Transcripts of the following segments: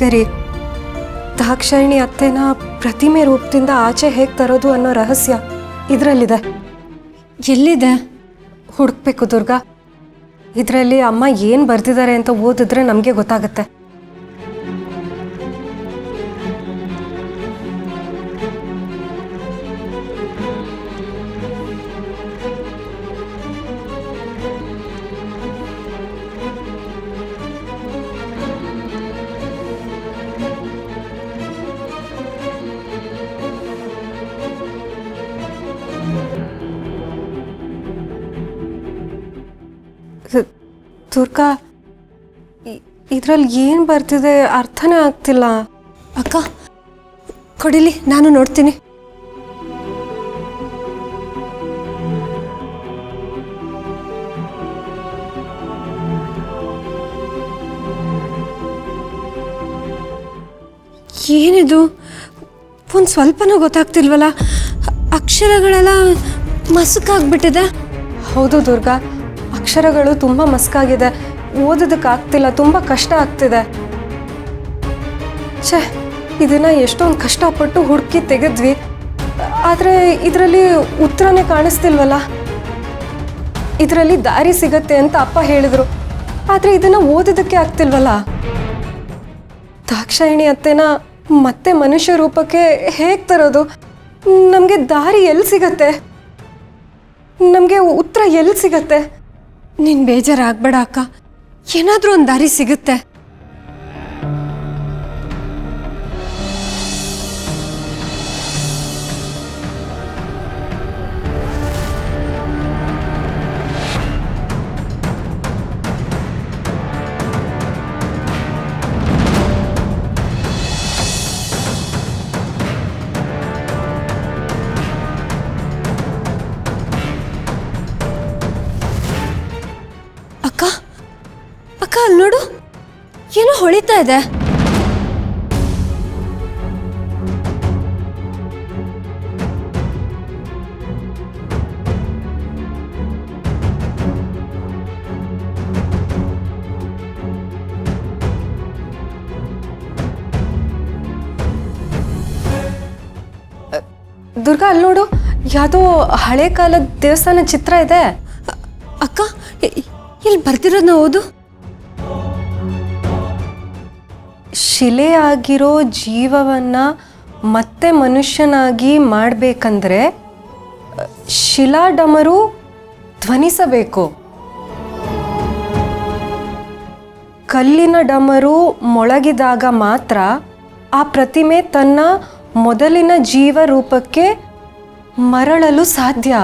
ಹೇಳಿ ದಾಕ್ಷಾಯಿಣಿ ಅತ್ತೆನ ಪ್ರತಿಮೆ ರೂಪದಿಂದ ಆಚೆ ಹೇಗೆ ತರೋದು ಅನ್ನೋ ರಹಸ್ಯ ಇದರಲ್ಲಿದೆ. ಎಲ್ಲಿದೆ? ಹುಡುಕ್ಬೇಕು ದುರ್ಗಾ. ಇದರಲ್ಲಿ ಅಮ್ಮ ಏನು ಬರ್ತಿದ್ದಾರೆ ಅಂತ ಓದಿದ್ರೆ ನಮಗೆ ಗೊತ್ತಾಗುತ್ತೆ. ದುರ್ಗಾ, ಇದರಲ್ಲಿ ಏನು ಬರ್ತಿದೆ ಅರ್ಥನೇ ಆಗ್ತಿಲ್ಲ. ಅಕ್ಕ ಕೊಡಿಲಿ, ನಾನು ನೋಡ್ತೀನಿ. ಏನಿದು? ಒಂದು ಸ್ವಲ್ಪನೂ ಗೊತ್ತಾಗ್ತಿಲ್ವಲ್ಲ. ಅಕ್ಷರಗಳೆಲ್ಲ ಮಸುಕಾಗ್ಬಿಟ್ಟಿದೆ. ಹೌದು ದುರ್ಗಾ, ಅಕ್ಷರಗಳು ತುಂಬ ಮಸ್ಕಾಗಿದೆ. ಓದೋದಕ್ಕಾಗ್ತಿಲ್ಲ, ತುಂಬ ಕಷ್ಟ ಆಗ್ತಿದೆ. ಛೇ, ಇದನ್ನು ಎಷ್ಟೊಂದು ಕಷ್ಟಪಟ್ಟು ಹುಡುಕಿ ತೆಗೆದ್ವಿ, ಆದರೆ ಇದರಲ್ಲಿ ಉತ್ತರನೇ ಕಾಣಿಸ್ತಿಲ್ವಲ್ಲ. ಇದರಲ್ಲಿ ದಾರಿ ಸಿಗತ್ತೆ ಅಂತ ಅಪ್ಪ ಹೇಳಿದ್ರು, ಆದರೆ ಇದನ್ನು ಓದೋದಕ್ಕೆ ಆಗ್ತಿಲ್ವಲ್ಲ. ದಾಕ್ಷಾಯಿಣಿ ಅತ್ತೆನ ಮತ್ತೆ ಮನುಷ್ಯ ರೂಪಕ್ಕೆ ಹೇಗೆ ತರೋದು? ನಮಗೆ ದಾರಿ ಎಲ್ಲಿ ಸಿಗತ್ತೆ? ನಮಗೆ ಉತ್ತರ ಎಲ್ಲಿ ಸಿಗತ್ತೆ? ನೀನು ಬೇಜಾರಾಗಬೇಡ ಅಕ್ಕ, ಏನಾದರೂ ಒಂದು ದಾರಿ ಸಿಗುತ್ತೆ. ಅಕ್ಕ ಅಕ್ಕ, ಅಲ್ಲಿ ನೋಡು, ಏನೋ ಹೊಳಿತಾ ಇದೆ. ದುರ್ಗಾ, ಅಲ್ಲಿ ನೋಡು, ಯಾವುದೋ ಹಳೆ ಕಾಲದ ದೇವಸ್ಥಾನ ಚಿತ್ರ ಇದೆ. ಅಕ್ಕ, ಇಲ್ಲಿ ಬರ್ತಿರೋದನ್ನ ಓದು. ಶಿಲೆಯಾಗಿರೋ ಜೀವವನ್ನ ಮತ್ತೆ ಮನುಷ್ಯನಾಗಿ ಮಾಡಬೇಕಂದ್ರೆ ಶಿಲಾಡಮರು ಧ್ವನಿಸಬೇಕು. ಕಲ್ಲಿನ ಡಮರು ಮೊಳಗಿದಾಗ ಮಾತ್ರ ಆ ಪ್ರತಿಮೆ ತನ್ನ ಮೊದಲಿನ ಜೀವ ರೂಪಕ್ಕೆ ಮರಳಲು ಸಾಧ್ಯ.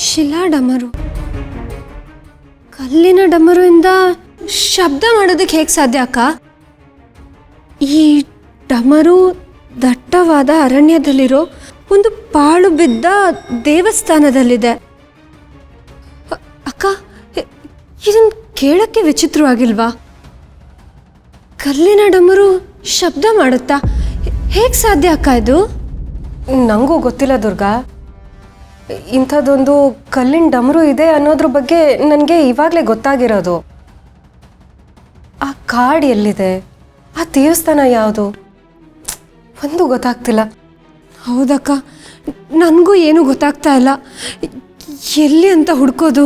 ಶಿಲಾ ಡಮರು, ಕಲ್ಲಿನ ಡಮರುವಿಂದ ಶಬ್ದ ಮಾಡೋದಕ್ಕೆ ಹೇಗೆ ಸಾಧ್ಯ ಅಕ್ಕ? ಈ ಡಮರು ದಟ್ಟವಾದ ಅರಣ್ಯದಲ್ಲಿರೋ ಒಂದು ಪಾಳು ಬಿದ್ದ ದೇವಸ್ಥಾನದಲ್ಲಿದೆ. ಅಕ್ಕ, ಇದನ್ನು ಕೇಳಕ್ಕೆ ವಿಚಿತ್ರವಾಗಿಲ್ವಾ? ಕಲ್ಲಿನ ಡಮರು ಶಬ್ದ ಮಾಡುತ್ತಾ? ಹೇಗೆ ಸಾಧ್ಯ ಅಕ್ಕ ಇದು? ನನಗೂ ಗೊತ್ತಿಲ್ಲ ದುರ್ಗಾ. ಇಂಥದ್ದೊಂದು ಕಲ್ಲಿನ ಡಮರು ಇದೆ ಅನ್ನೋದ್ರ ಬಗ್ಗೆ ನನಗೆ ಇವಾಗಲೇ ಗೊತ್ತಾಗಿರೋದು. ಆ ಕಾಡು ಎಲ್ಲಿದೆ? ಆ ದೇವಸ್ಥಾನ ಯಾವುದು? ಒಂದು ಗೊತ್ತಾಗ್ತಿಲ್ಲ. ಹೌದಕ್ಕ, ನನಗೂ ಏನೂ ಗೊತ್ತಾಗ್ತಾ ಇಲ್ಲ. ಎಲ್ಲಿ ಅಂತ ಹುಡ್ಕೋದು?